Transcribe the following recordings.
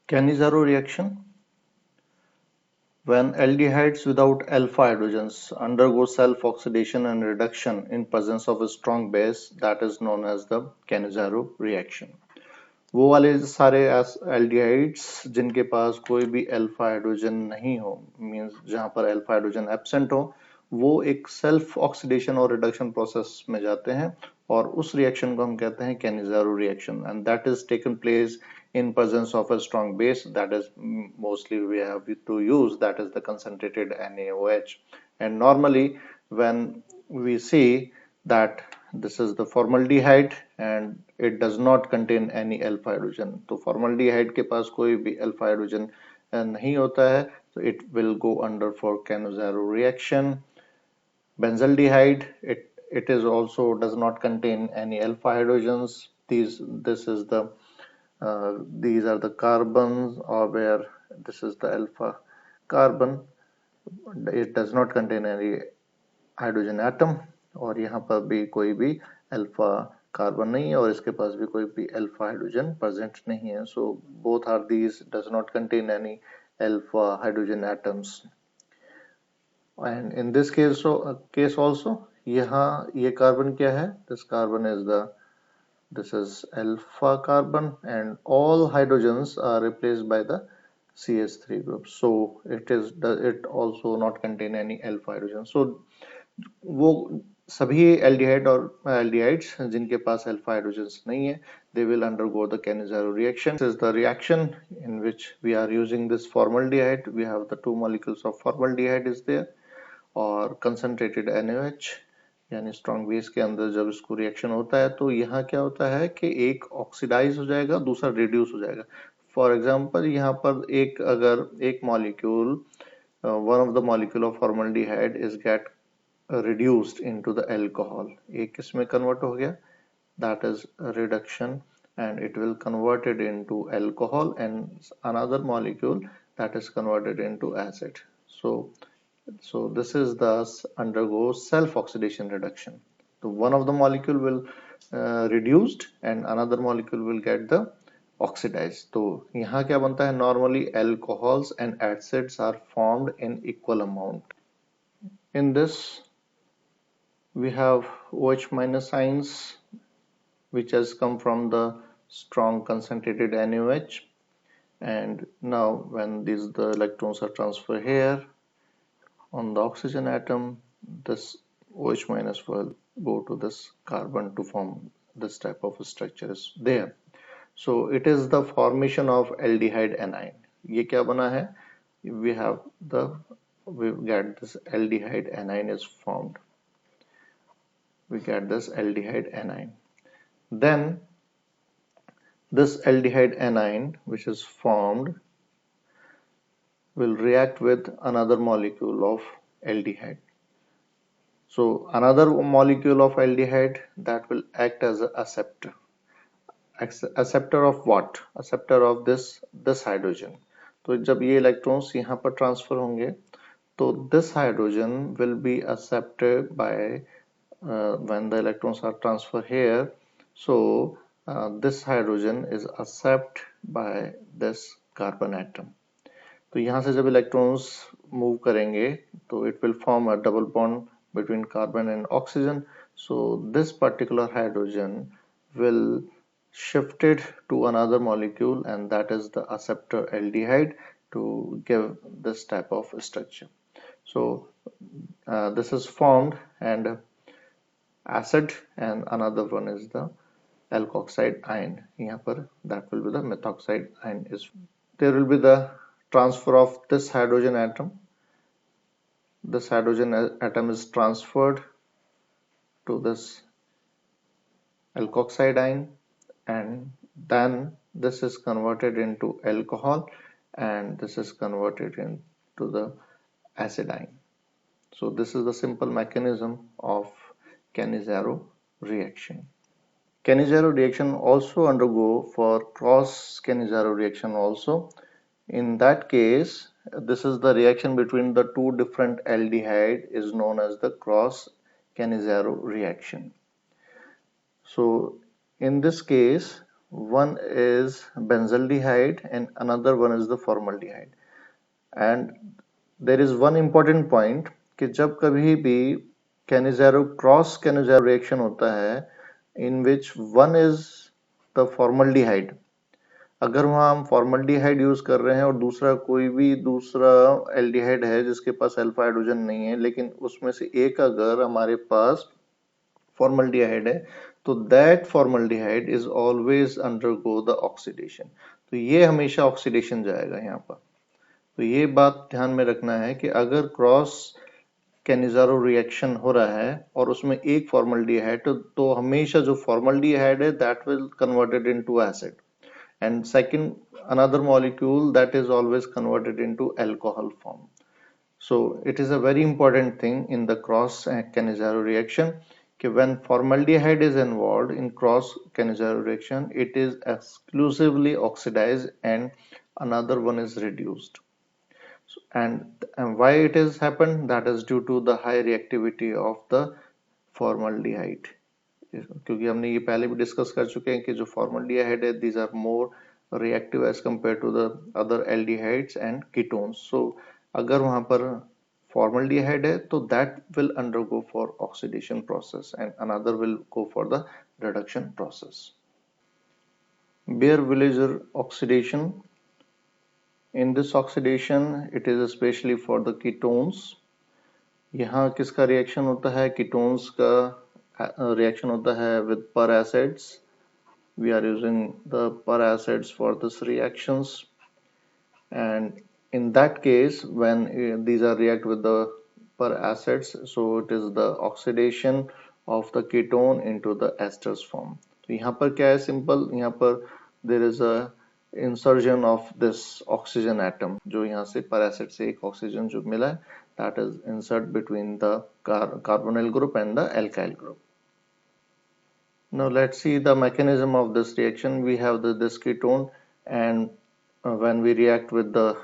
Cannizzaro reaction: when aldehydes without alpha hydrogens undergo self-oxidation and reduction in presence of a strong base, that is known as the Cannizzaro reaction. वो वाले सारे aldehydes जिनके पास कोई भी alpha hydrogen नहीं हो, means जहां पर अल्फा हाइड्रोजन एब्सेंट हो, वो एक सेल्फ ऑक्सीडेशन और रिडक्शन प्रोसेस में जाते हैं और उस रिएक्शन को हम कहते हैं Cannizzaro reaction, and that is taken place in presence of a strong base. That is mostly we have to use, that is the concentrated NaOH. And normally when we see that this is the formaldehyde and it does not contain any alpha hydrogen, तो formaldehyde के पास कोई भी alpha hydrogen नहीं होता है, so it will go under for Cannizzaro reaction. Benzaldehyde, it is also does not contain any alpha hydrogens. This is the these are the carbons, or where this is the alpha carbon. It does not contain any hydrogen atom, और यहाँ पर भी कोई भी alpha carbon नहीं है और इसके पास भी कोई भी अल्फा हाइड्रोजन प्रेजेंट नहीं है. So both are these does not contain any alpha hydrogen atoms. And in this case also, यहाँ ये कार्बन क्या है, this carbon is the this is alpha carbon and all hydrogens are replaced by the CH3 group, so it also not contain any alpha hydrogen. So वो सभी aldehyde और aldehydes जिनके पास alpha hydrogens नहीं है, they will undergo the Cannizzaro reaction. This is the reaction in which we are using this formaldehyde. We have the two molecules of formaldehyde is there, और concentrated NaOH यानी strong base के अंदर जब इसको reaction होता है तो यहाँ क्या होता है कि एक ऑक्सीडाइज हो जाएगा, दूसरा रिड्यूस हो जाएगा. फॉर एग्जांपल यहाँ पर अगर एक molecule, one of the molecule of formaldehyde is get reduced into the alcohol, एक इसमें कन्वर्ट हो गया, that is reduction, and it will convert it into alcohol, and another molecule that is converted into acid. So this is thus undergoes self-oxidation reduction. So one of the molecule will reduced and another molecule will get the oxidized. तो यहाँ क्या बनता है, normally alcohols and acids are formed in equal amount. In this we have OH minus ions which has come from the strong concentrated NaOH, and now when the electrons are transferred here on the oxygen atom, this OH minus will go to this carbon to form this type of structure is there. So it is the formation of aldehyde anion. ये क्या बना है, we get this aldehyde anion is formed. We get this aldehyde anion. Then this aldehyde anion which is formed will react with another molecule of aldehyde. So another molecule of aldehyde that will act as a acceptor. Acceptor of what? Acceptor of this hydrogen. तो जब ये electrons यहाँ पर transfer होंगे तो this hydrogen will be accepted by when the electrons are transferred here. So this hydrogen is accepted by this carbon atom. तो यहाँ से जब इलेक्ट्रॉन्स मूव करेंगे तो it will form a double bond between carbon and oxygen. So this particular hydrogen will shifted to another molecule, and that is the acceptor aldehyde, to give this type of structure. So this is formed and acid, and another one is the alkoxide ion. यहाँ पर that will be the methoxide ion. There will be the transfer of this hydrogen atom. This hydrogen atom is transferred to this alkoxide ion, and then this is converted into alcohol, and this is converted into the acid ion. So this is the simple mechanism of Cannizzaro reaction. Cannizzaro reaction also undergo for cross Cannizzaro reaction also. In that case, this is the reaction between the two different aldehyde is known as the cross Cannizzaro reaction. So in this case, one is benzaldehyde and another one is the formaldehyde. And there is one important point कि जब कभी भी Cannizzaro cross Cannizzaro reaction होता है in which one is the formaldehyde, अगर वहाँ हम formaldehyde use कर रहे हैं और दूसरा कोई भी दूसरा एल्डिहाइड है जिसके पास अल्फा हाइड्रोजन नहीं है, लेकिन उसमें से एक अगर हमारे पास फॉर्मल्डिहाइड है, तो that formaldehyde is always undergo the oxidation. तो ये हमेशा ऑक्सीडेशन जाएगा यहाँ पर। तो ये बात ध्यान में रखना है कि अगर क्रॉस कैनिज़ारो रिएक्शन हो रहा है और उसमें एक फॉर्मल्डिहाइड है, तो हमेशा जो फॉर्मल्डिहाइड है that will converted into acid, and second another molecule that is always converted into alcohol form. So it is a very important thing in the cross Cannizzaro reaction कि when formaldehyde is involved in cross Cannizzaro reaction, it is exclusively oxidized and another one is reduced. So, and why it has happened, that is due to the high reactivity of the formaldehyde, क्योंकि हमने ये पहले भी discuss कर चुके हैं कि जो फॉर्मल्डिहाइड है these are more reactive as compare to the other aldehydes and ketones. So अगर वहां पर फॉर्मल्डिहाइड है तो that will undergo for oxidation process and another will go for the reduction process. Beer-Villiger oxidation. In this oxidation it is especially for the ketones. यहाँ किसका reaction होता है, ketones का रिएक्शन होता है with per acids. We are using the per acids for this reactions, and in that case when these are react with the per acids, so it is the oxidation of the ketone into the esters form. तो यहाँ पर क्या है, simple यहाँ पर there is a insertion of this oxygen atom, जो यहाँ से per acid से एक ऑक्सीजन जो मिला है, that is insert between the carbonyl group and the alkyl group. Now let's see the mechanism of this reaction. We have this ketone, and when we react with the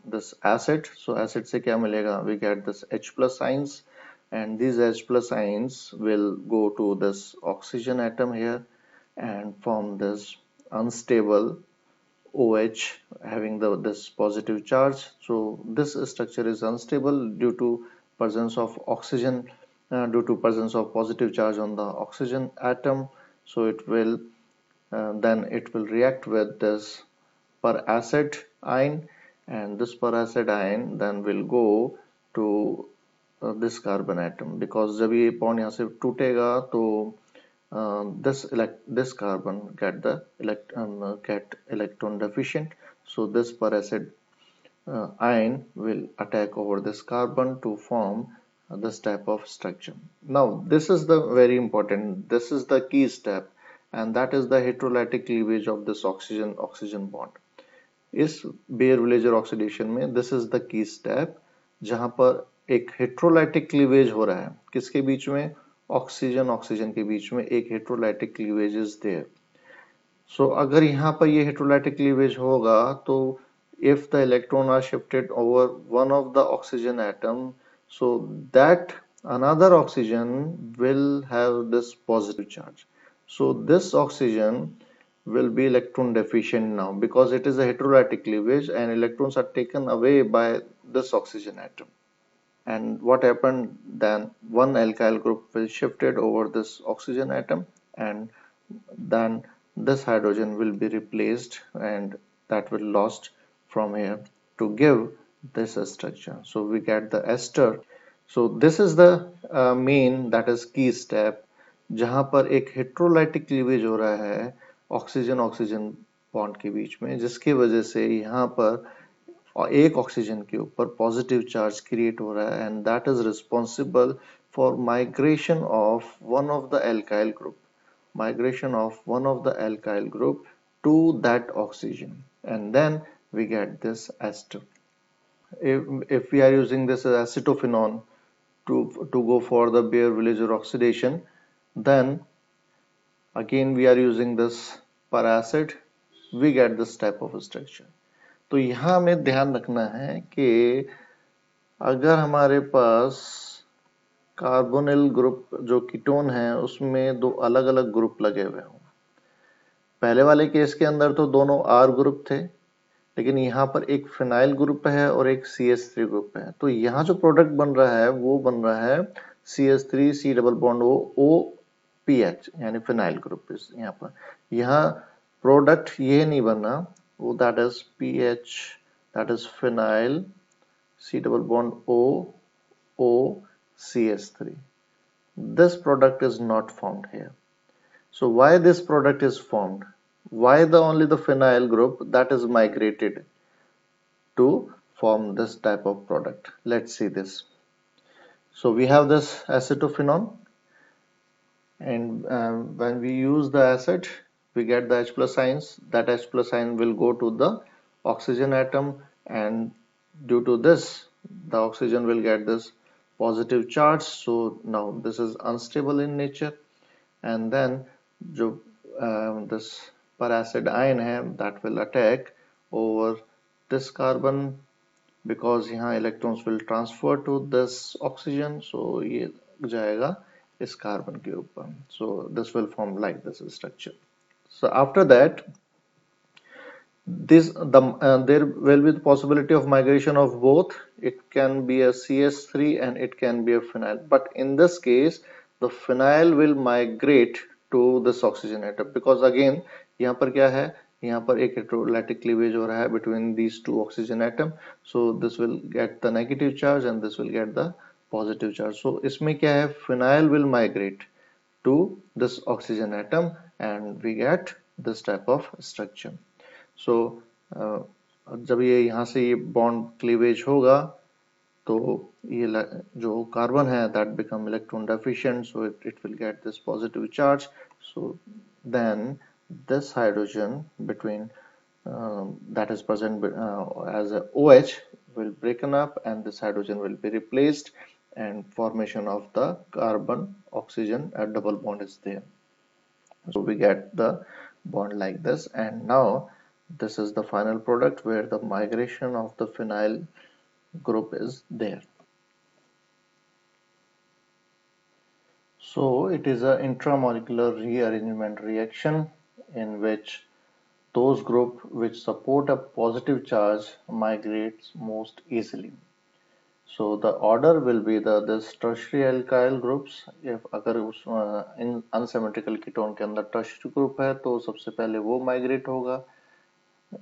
this acid, so acid से क्या मिलेगा, we get this H plus ions, and these H plus ions will go to this oxygen atom here and form this unstable OH having this positive charge. So this structure is unstable due to presence of oxygen, due to presence of positive charge on the oxygen atom. So it will then it will react with this per acid ion, and this per acid ion then will go to this carbon atom, because जब ये bond यहाँ से टूटेगा तो this carbon get electron deficient, so this per acid ion will attack over this carbon to form this type of structure. Now this is the very important, this is the key step, and that is the heterolytic cleavage of this oxygen bond. इस Beer-Villiger oxidation में this is the key step, जहां पर एक heterolytic cleavage हो रहा है, किसके बीच में, ऑक्सीजन के बीच में एक हेट्रोलाइटिक क्लीवेज इज देयर। सो अगर यहाँ पर ये हेट्रोलाइटिक क्लीवेज होगा तो if the electron are shifted over one of the oxygen atom, so that another oxygen will have this positive charge. So this oxygen will be electron deficient now because it is a heterolytic cleavage and electrons are taken away by this oxygen atom. And what happened then, one alkyl group will shifted over this oxygen atom, and then this hydrogen will be replaced and that will lost from here to give this structure. So we get the ester. So this is the main, that is key step, जहां पर एक heterolytic cleavage हो रहा है oxygen bond के बीच में, जिसकी वजह से यहाँ पर एक ऑक्सीजन के ऊपर पॉजिटिव चार्ज क्रिएट हो रहा है, and that is responsible for migration of one of the alkyl group, migration of one of the alkyl group to that oxygen, and then we get this ester. If we are using this acetophenone to go for the Beer-Villiger oxidation, then again we are using this per acid, we get this type of structure. तो यहाँ हमें ध्यान रखना है कि अगर हमारे पास carbonyl group जो कीटोन है उसमें दो अलग अलग ग्रुप लगे हुए हों, पहले वाले केस के अंदर तो दोनों R ग्रुप थे, लेकिन यहाँ पर एक फिनाइल ग्रुप है और एक CH3 ग्रुप है। तो यहाँ जो प्रोडक्ट बन रहा है वो बन रहा है CH3 C double bond OPH यानी फिनाइल ग्रुप। इस यहाँ पर यहाँ प्रोडक्ट ये नहीं बनना, वो that is PH, that is phenyl C double bond OCH3. This product is not formed here. So why this product is formed? Why the only the phenyl group that is migrated to form this type of product? Let's see this. So we have this acetophenone, and when we use the acid, we get the H plus ions. That H plus ion will go to the oxygen atom, and due to this, the oxygen will get this positive charge. So now this is unstable in nature, and then जो this peracid ion है that will attack over this carbon, because यहाँ electrons will transfer to this oxygen, so ये जाएगा इस carbon के ऊपर. So this will form like this structure. So after that, there will be the possibility of migration of both. It can be a CH3 and it can be a phenyl, but in this case the phenyl will migrate to this oxygen atom, because again यहाँ पर क्या है, यहाँ पर एक electrolytic cleavage हो रहा है between these two oxygen atom. So this will get the negative charge and this will get the positive charge. So इसमें क्या है, phenyl will migrate to this oxygen atom and we get this type of structure. So जब ये यहाँ से ये bond cleavage होगा तो ये जो कार्बन है that become electron deficient, so it will get this positive charge. So then this hydrogen between that is present as a OH will breaken up and this hydrogen will be replaced and formation of the carbon oxygen a double bond is there. So we get the bond like this, and now this is the final product where the migration of the phenyl group is there. So it is an intramolecular rearrangement reaction in which those group which support a positive charge migrates most easily. So the order will be this tertiary alkyl groups. If अगर उस in unsymmetrical ketone के अंदर tertiary group है तो सबसे पहले वो migrate होगा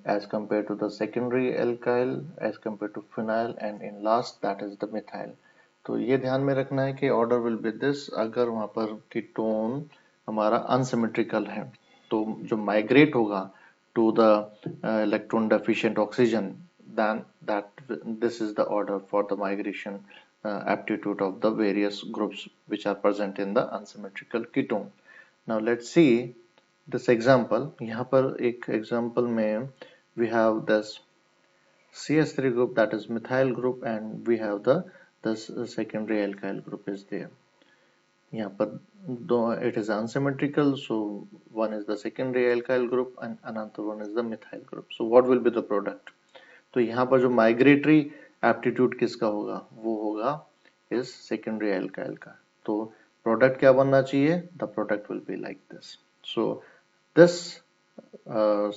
as compared to the secondary alkyl, as compared to phenyl, and in last that is the methyl. तो ये ध्यान में रखना है कि order will be this. अगर वहाँ पर ketone हमारा unsymmetrical है तो जो migrate होगा to the electron deficient oxygen, then this is the order for the migration aptitude of the various groups which are present in the unsymmetrical ketone. Now let's see this example. यहाँ पर एक example में we have this CH3 group, that is methyl group, and we have this secondary alkyl group is there. यहाँ पर it is unsymmetrical, so one is the secondary alkyl group and another one is the methyl group. So what will be the product? तो यहाँ पर जो migratory aptitude किसका होगा, वो होगा इस secondary alkyl का. तो product क्या बनना चाहिए? The product will be like this. So this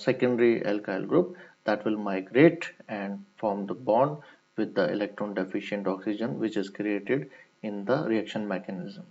secondary alkyl group that will migrate and form the bond with the electron deficient oxygen which is created in the reaction mechanism.